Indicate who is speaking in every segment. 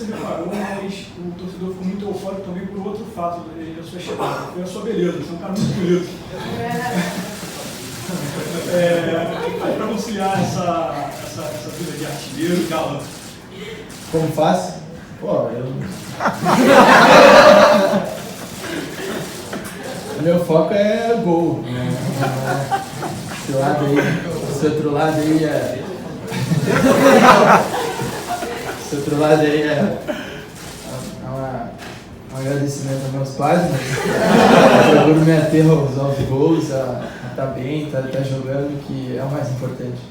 Speaker 1: você reparou, mas o torcedor ficou muito eufórico também por outro fato da sua chegada. Foi a sua beleza, você é um cara muito bonito. Como faz para conciliar essa vida de artilheiro e galã?
Speaker 2: Como faz? Pô, meu foco é gol. Esse outro lado aí é... Esse outro lado aí é um agradecimento aos meus pais, mas eu procuro me ater aos gols, a estar bem, tá jogando, que é o mais importante.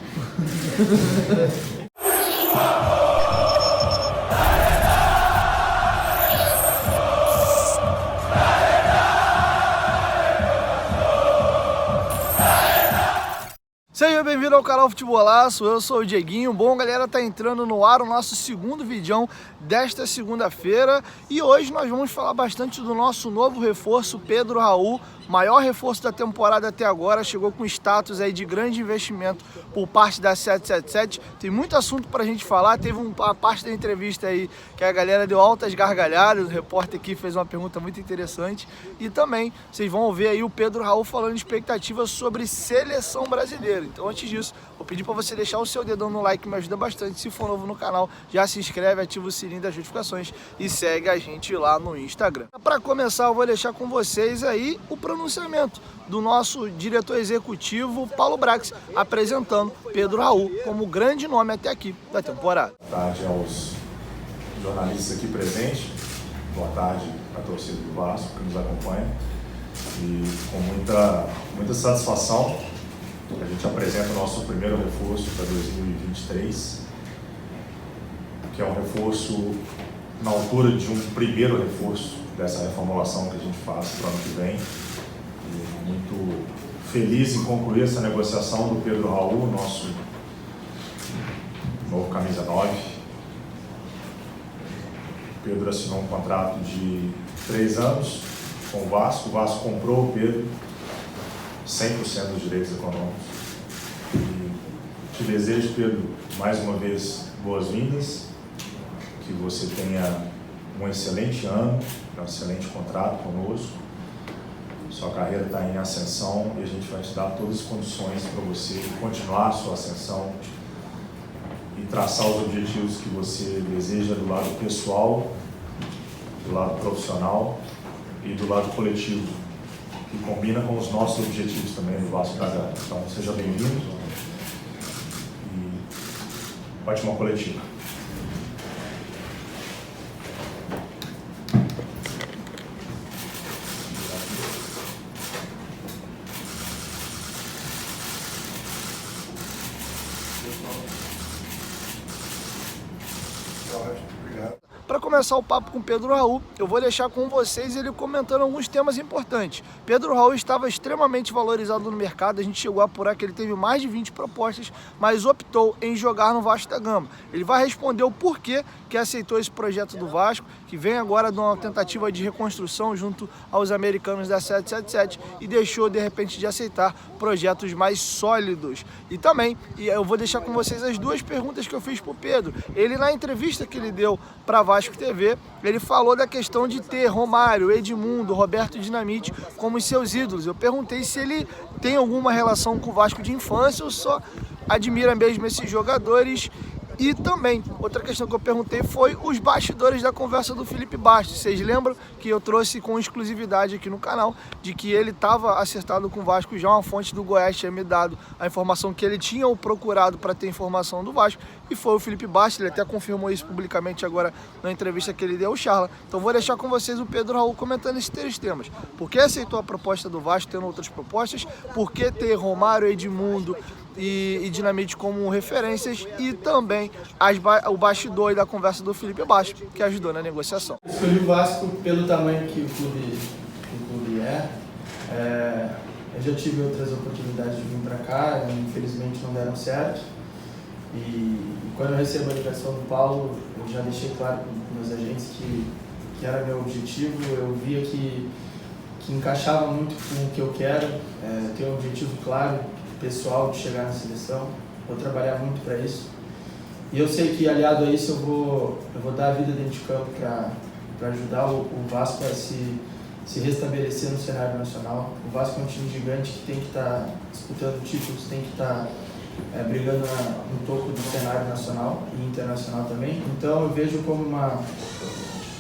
Speaker 3: Seja bem-vindo ao canal Futebolaço, eu sou o Dieguinho. Bom, galera, tá entrando no ar o nosso segundo vídeo desta segunda-feira e hoje nós vamos falar bastante do nosso novo reforço, Pedro Raul, maior reforço da temporada até agora, chegou com status aí de grande investimento por parte da 777. Tem muito assunto pra gente falar, teve uma parte da entrevista aí que a galera deu altas gargalhadas, o repórter aqui fez uma pergunta muito interessante e também vocês vão ver aí o Pedro Raul falando de expectativas sobre seleção brasileira. Então antes disso, vou pedir para você deixar o seu dedão no like, me ajuda bastante. Se for novo no canal, já se inscreve, ativa o sininho das notificações e segue a gente lá no Instagram. Para começar, eu vou deixar com vocês aí o pronunciamento do nosso diretor executivo, Paulo Brax, apresentando Pedro Raul como grande nome até aqui da temporada.
Speaker 4: Boa tarde aos jornalistas aqui presentes, boa tarde à torcida do Vasco que nos acompanha e com muita satisfação a gente apresenta o nosso primeiro reforço para 2023, que é um reforço na altura de um primeiro reforço dessa reformulação que a gente faz para o ano que vem. E muito feliz em concluir essa negociação do Pedro Raul, nosso novo camisa 9. O Pedro assinou um contrato de 3 anos com o Vasco comprou o Pedro 100% dos direitos econômicos. E te desejo, Pedro, mais uma vez boas-vindas, que você tenha um excelente ano, um excelente contrato conosco. Sua carreira está em ascensão e a gente vai te dar todas as condições para você continuar a sua ascensão e traçar os objetivos que você deseja do lado pessoal, do lado profissional e do lado coletivo, que combina com os nossos objetivos também do Vasco da Gama. Então, seja bem-vindo e ótima coletiva.
Speaker 3: Para começar o papo com Pedro Raul, eu vou deixar com vocês ele comentando alguns temas importantes. Pedro Raul estava extremamente valorizado no mercado, a gente chegou a apurar que ele teve mais de 20 propostas, mas optou em jogar no Vasco da Gama. Ele vai responder o porquê que aceitou esse projeto do Vasco, que vem agora de uma tentativa de reconstrução junto aos americanos da 777 e deixou de repente de aceitar projetos mais sólidos. E também, eu vou deixar com vocês as duas perguntas que eu fiz para o Pedro. Ele, na entrevista que ele deu para Vasco TV, ele falou da questão de ter Romário, Edmundo, Roberto Dinamite como seus ídolos. Eu perguntei se ele tem alguma relação com o Vasco de infância ou só admira mesmo esses jogadores. E também, outra questão que eu perguntei foi os bastidores da conversa do Felipe Bastos. Vocês lembram que eu trouxe com exclusividade aqui no canal de que ele estava acertado com o Vasco, já uma fonte do Goiás tinha me dado a informação que ele tinha o procurado para ter informação do Vasco, e foi o Felipe Bastos, ele até confirmou isso publicamente agora na entrevista que ele deu ao Charla. Então vou deixar com vocês o Pedro Raul comentando esses 3 temas. Por que aceitou a proposta do Vasco, tendo outras propostas? Por que ter Romário, Edmundo e Dinamite como referências, e também o bastidor da conversa do Felipe Bastos, que ajudou na negociação.
Speaker 2: Escolhi o Vasco pelo tamanho que o clube é. Eu já tive outras oportunidades de vir para cá, infelizmente não deram certo. E quando eu recebo a ligação do Paulo, eu já deixei claro para os meus agentes que era meu objetivo. Eu via que encaixava muito com o que eu quero, ter um objetivo claro, pessoal, de chegar na seleção. Vou trabalhar muito para isso. E eu sei que, aliado a isso, eu vou dar a vida dentro de campo para ajudar o Vasco a se restabelecer no cenário nacional. O Vasco é um time gigante que tem que estar disputando títulos, tem que estar brigando no topo do cenário nacional e internacional também. Então eu vejo como uma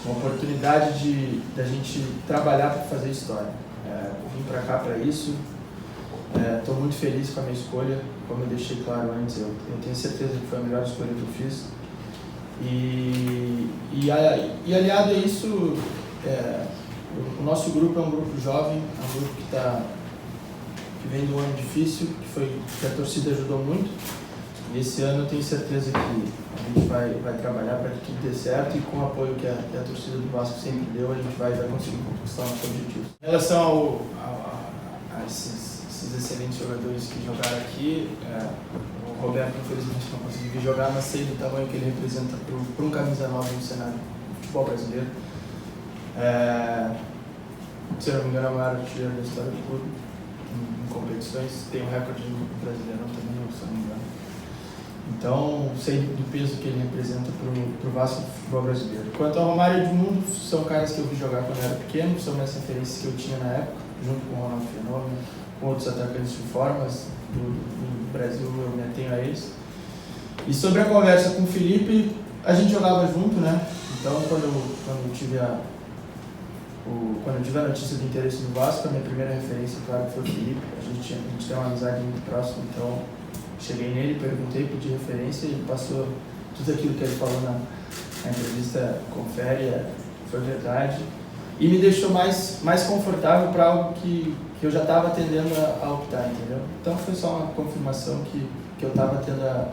Speaker 2: oportunidade da gente trabalhar para fazer história. Vim para cá para isso. Estou muito feliz com a minha escolha, como eu deixei claro antes, eu tenho certeza que foi a melhor escolha que eu fiz. E aliado a isso, o nosso grupo é um grupo jovem, é um grupo que vem de um ano difícil, que a torcida ajudou muito. E esse ano eu tenho certeza que a gente vai trabalhar para que tudo dê certo e com o apoio que a torcida do Vasco sempre deu, a gente vai conseguir conquistar nossos objetivos. Em relação a esses excelentes jogadores que jogaram aqui, o Roberto infelizmente não conseguiu jogar, mas sei do tamanho que ele representa para um camisa 9 no cenário do futebol brasileiro. Se eu não me engano, é o maior artilheiro da história do clube em competições, tem um recorde brasileiro também, se eu não me engano. Então, sei do peso que ele representa para o Vasco do futebol brasileiro. Quanto ao Romário e Edmundo, são caras que eu vi jogar quando eu era pequeno, são minhas referências que eu tinha na época, junto com o Ronaldo Fenômeno, com outros atacantes de formas do Brasil, eu me atenho a eles. E sobre a conversa com o Felipe, a gente jogava junto, né? Então, quando eu tive a notícia do interesse no Vasco, a minha primeira referência, claro, foi o Felipe. A gente tem uma amizade muito próxima, então cheguei nele, perguntei, pedi referência e ele passou tudo aquilo que ele falou na entrevista, confere, foi verdade. E me deixou mais confortável para algo que eu já estava tendendo a optar, entendeu? Então foi só uma confirmação que eu estava tendo o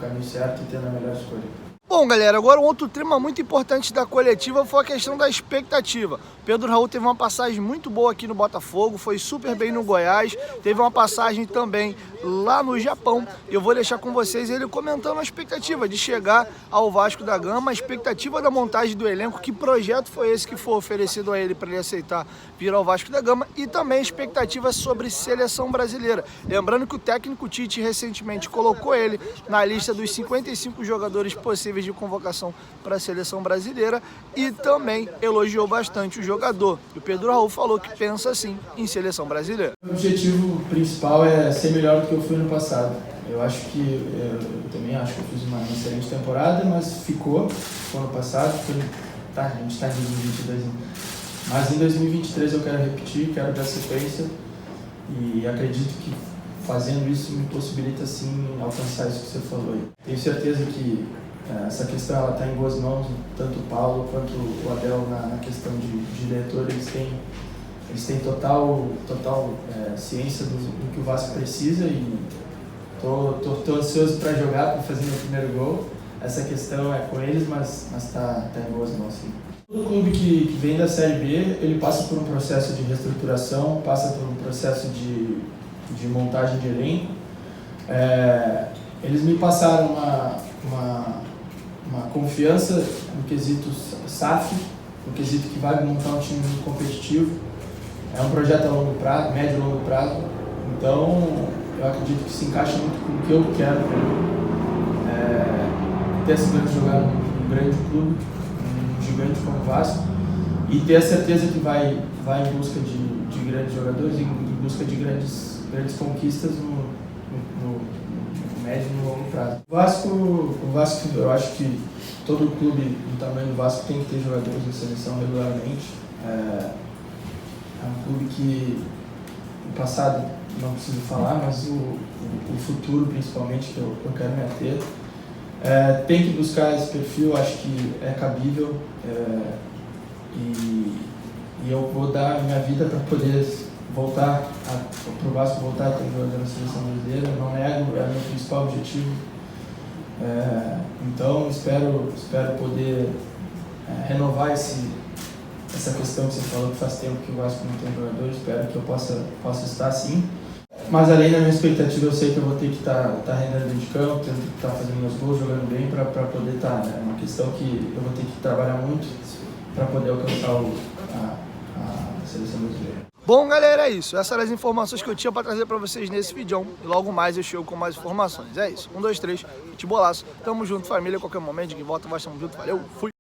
Speaker 2: caminho certo e tendo a melhor escolha.
Speaker 3: Bom, galera, agora um outro tema muito importante da coletiva foi a questão da expectativa. Pedro Raul teve uma passagem muito boa aqui no Botafogo, foi super bem no Goiás, teve uma passagem também lá no Japão. Eu vou deixar com vocês ele comentando a expectativa de chegar ao Vasco da Gama, a expectativa da montagem do elenco, que projeto foi esse que foi oferecido a ele para ele aceitar vir ao Vasco da Gama, e também a expectativa sobre seleção brasileira. Lembrando que o técnico Tite recentemente colocou ele na lista dos 55 jogadores possíveis de convocação para a seleção brasileira e também elogiou bastante o jogador. E o Pedro Raul falou que pensa assim em seleção brasileira.
Speaker 2: O objetivo principal é ser melhor do que eu fui no passado. Eu também acho que eu fiz uma excelente temporada, mas ficou ano passado. A gente está em 2022, mas em 2023 eu quero repetir, quero dar sequência e acredito que fazendo isso me possibilita sim alcançar isso que você falou aí. Tenho certeza que essa questão está em boas mãos, tanto o Paulo quanto o Abel na questão de diretor, eles têm total ciência do que o Vasco precisa e tô ansioso para jogar, para fazer meu primeiro gol. Essa questão é com eles, mas tá em boas mãos sim. Todo clube que vem da Série B, ele passa por um processo de reestruturação, passa por um processo de montagem de elenco. Eles me passaram uma confiança no quesito SAF, no quesito que vai montar um time muito competitivo. É um projeto a longo prazo, médio e longo prazo, então eu acredito que se encaixa muito com o que eu quero. Ter essa grande jogar num grande clube, um gigante como o Vasco, e ter a certeza que vai em busca de grandes jogadores, em busca de grandes conquistas no médio e no longo prazo. O Vasco, eu acho que todo clube do tamanho do Vasco tem que ter jogadores da seleção regularmente. É um clube que o passado não preciso falar, mas o futuro principalmente que eu quero me ater. Tem que buscar esse perfil, acho que é cabível e eu vou dar a minha vida para poder voltar para o Vasco, voltar a ter jogador na seleção brasileira. Não nego, é o meu principal objetivo. Então espero poder renovar essa questão que você falou, que faz tempo que o Vasco não tem jogador. Espero que eu possa estar sim. Mas além da minha expectativa, eu sei que eu vou ter que estar rendendo dentro de campo, tendo que estar fazendo meus gols, jogando bem para poder estar. É uma questão que eu vou ter que trabalhar muito para poder alcançar a seleção brasileira.
Speaker 3: Bom, galera, é isso. Essas eram as informações que eu tinha para trazer para vocês nesse vídeo. E logo mais eu chego com mais informações. É isso. 1, 2, 3, futebolaço. Tamo junto, família. A qualquer momento, de volta, vai, tamo junto. Valeu, fui!